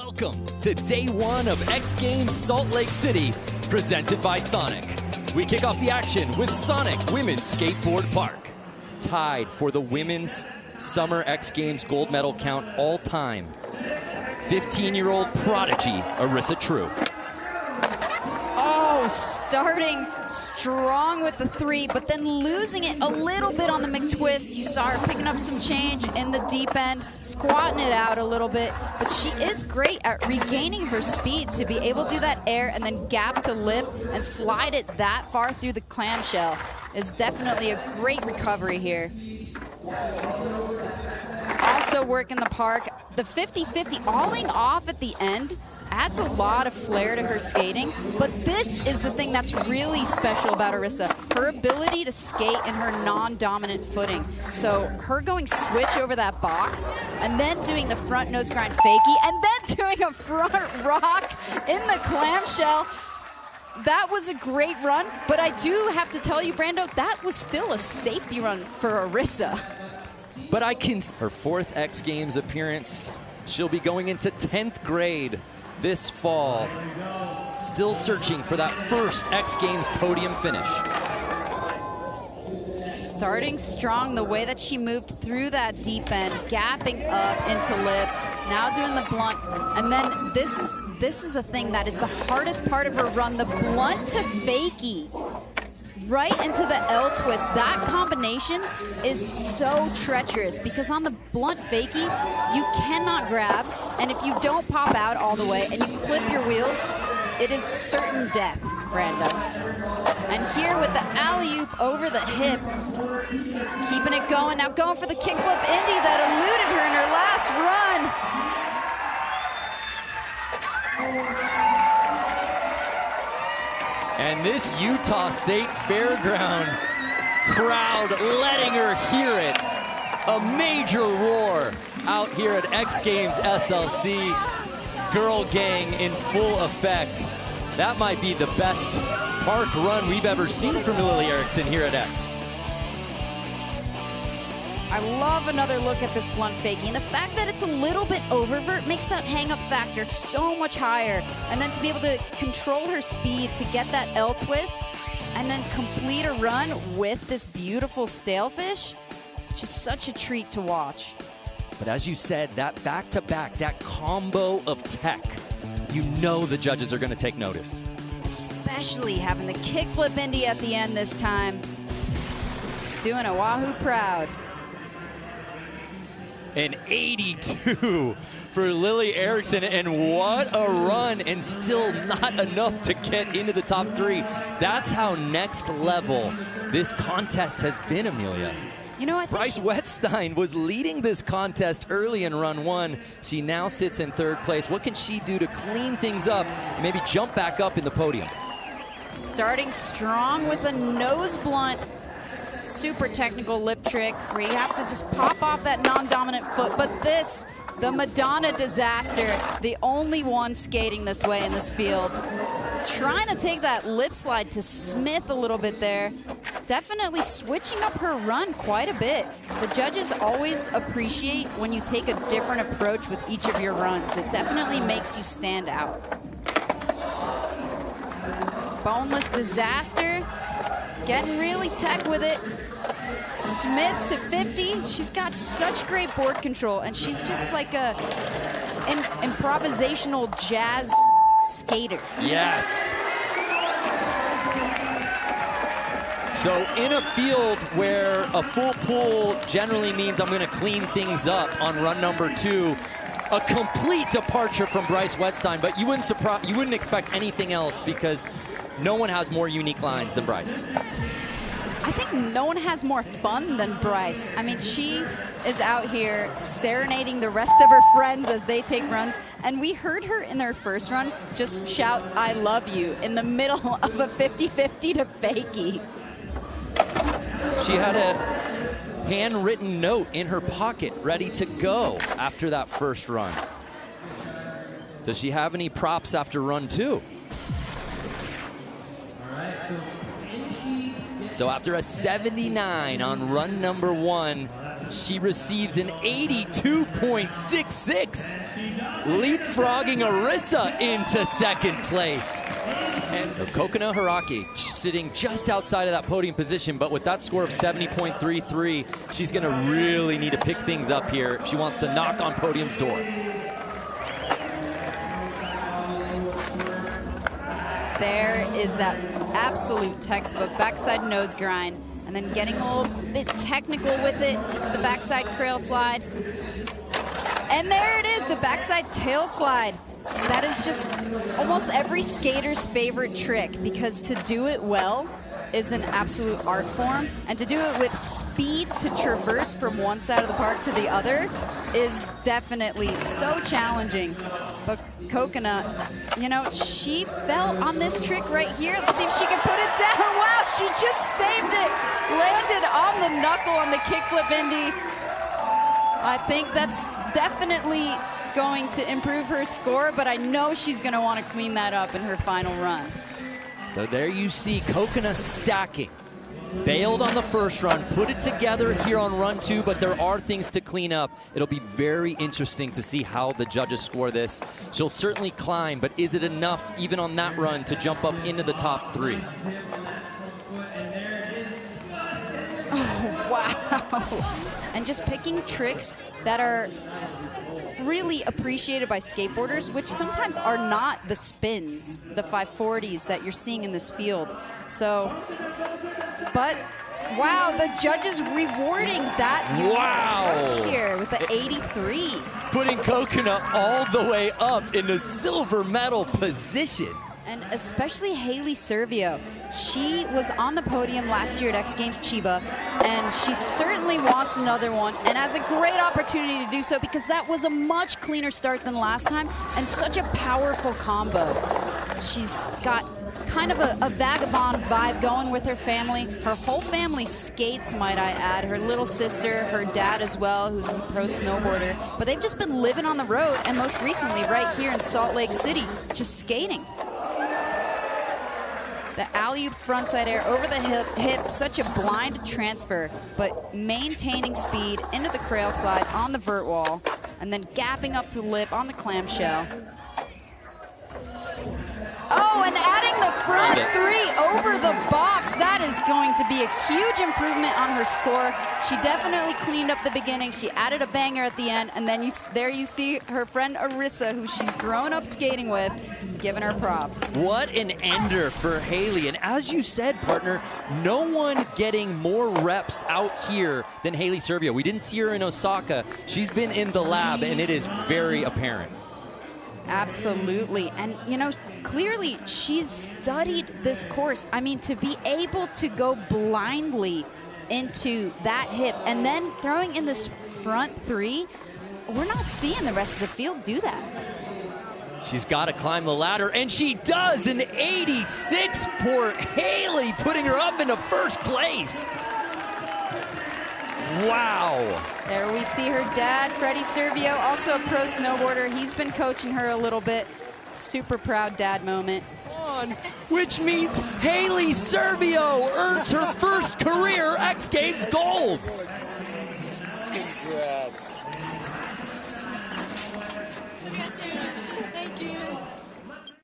Welcome to day one of X Games Salt Lake City, presented by Sonic. We kick off the action with Sonic Women's Skateboard Park. Tied for the women's Summer X Games gold medal count all time, 15-year-old prodigy Arissa True. Oh, starting strong with the three, but then losing it a little bit on the McTwist. You saw her picking up some change in the deep end, squatting it out a little bit, but she is great at regaining her speed to be able to do that air and then gap to lip and slide it that far through the clamshell is definitely a great recovery here. Also working the park, the 50-50 alling off at the end adds a lot of flair to her skating, but this is the thing that's really special about Arissa, her ability to skate in her non-dominant footing. So her going switch over that box and then doing the front nose grind fakie and then doing a front rock in the clamshell. That was a great run, but I do have to tell you, Brando, that was still a safety run for Arissa. But her fourth X Games appearance, she'll be going into 10th grade this fall, still searching for that first X Games podium finish. Starting strong, the way that she moved through that deep end, gapping up into lip, now doing the blunt, and then this is the thing that is the hardest part of her run, the blunt to fakie. Right into the L twist. That combination is so treacherous because on the blunt fakie, you cannot grab, and if you don't pop out all the way and you clip your wheels, it is certain death, Brando. And here with the alley-oop over the hip, keeping it going, now going for the kickflip Indy that eluded her in her last run. And this Utah State Fairground crowd letting her hear it. A major roar out here at X Games SLC. Girl gang in full effect. That might be the best park run we've ever seen from Lily Erickson here at X. I love another look at this blunt fakie, and the fact that it's a little bit oververt makes that hang-up factor so much higher. And then to be able to control her speed to get that L twist and then complete a run with this beautiful stalefish, just such a treat to watch. But as you said, that back-to-back, that combo of tech, you know the judges are going to take notice. Especially having the kickflip Indy at the end this time. Doing Oahu proud. An 82 for Lily Erickson, and what a run, and still not enough to get into the top three. That's how next level this contest has been, Amelia. You know, I think Bryce Wettstein was leading this contest early in run one. She now sits in third place. What can she do to clean things up and maybe jump back up in the podium? Starting strong with a nose blunt. Super technical lip trick where you have to just pop off that non-dominant foot. But this, the Madonna disaster, the only one skating this way in this field. Trying to take that lip slide to Smith a little bit there. Definitely switching up her run quite a bit. The judges always appreciate when you take a different approach with each of your runs. It definitely makes you stand out. Boneless disaster. Getting really tech with it. Smith to 50. She's got such great board control, and she's just like a improvisational jazz skater. Yes. So in a field where a full pull generally means I'm going to clean things up on run number two, a complete departure from Bryce Wettstein, but you wouldn't expect anything else because no one has more unique lines than Bryce. I think no one has more fun than Bryce. I mean, she is out here serenading the rest of her friends as they take runs. And we heard her in their first run just shout, "I love you," in the middle of a 50-50 to fakie. She had a handwritten note in her pocket ready to go after that first run. Does she have any props after run two? So after a 79 on run number one, she receives an 82 7.66, leapfrogging Arisa into second place. And Kokona Hiraki sitting just outside of that podium position, but with that score of 70.33, she's going to really need to pick things up here if she wants to knock on podium's door. There is that absolute textbook backside nose grind, and then getting a little bit technical with it with the backside crail slide. And there it is, the backside tail slide. That is just almost every skater's favorite trick, because to do it well is an absolute art form, and to do it with speed to traverse from one side of the park to the other is definitely so challenging. But Kokona, you know, she fell on this trick right here. Let's see if she can put it down. Wow, she just saved it. Landed on the knuckle on the kickflip Indy. I think that's definitely going to improve her score, but I know she's going to want to clean that up in her final run. So there you see Kokona stacking. Bailed on the first run, put it together here on run 2, but there are things to clean up. It'll be very interesting to see how the judges score this. She'll certainly climb, but is it enough even on that run to jump up into the top 3? Oh, wow. And just picking tricks that are really appreciated by skateboarders, which sometimes are not the spins, the 540s that you're seeing in this field. So, but wow, the judges rewarding that approach here with the 83. Putting Kokona all the way up in the silver medal position. And especially Haley Servio. She was on the podium last year at X Games Chiba, and she certainly wants another one, and has a great opportunity to do so, because that was a much cleaner start than last time, and such a powerful combo. She's got kind of a vagabond vibe going with her family. Her whole family skates, might I add. Her little sister, her dad as well, who's a pro snowboarder. But they've just been living on the road, and most recently right here in Salt Lake City, just skating. The alley-oop frontside air over the hip, such a blind transfer, but maintaining speed into the crail slide on the vert wall, and then gapping up to lip on the clamshell. Oh, and adding the front 3 over the box. That is going to be a huge improvement on her score. She definitely cleaned up the beginning. She added a banger at the end, and then there you see her friend Arisa, who she's grown up skating with, giving her props. What an ender for Haley. And as you said, partner, no one getting more reps out here than Haley Servio. We didn't see her in Osaka. She's been in the lab, and it is very apparent. Absolutely. And, you know, clearly she's studied this course. I mean, to be able to go blindly into that hip and then throwing in this front 3, we're not seeing the rest of the field do that. She's got to climb the ladder, and she does. An 86 for Haley, putting her up into first place. Wow. There we see her dad, Freddie Servio, also a pro snowboarder. He's been coaching her a little bit. Super proud dad moment. Which means Haley Servio earns her first career X Games gold. Congrats.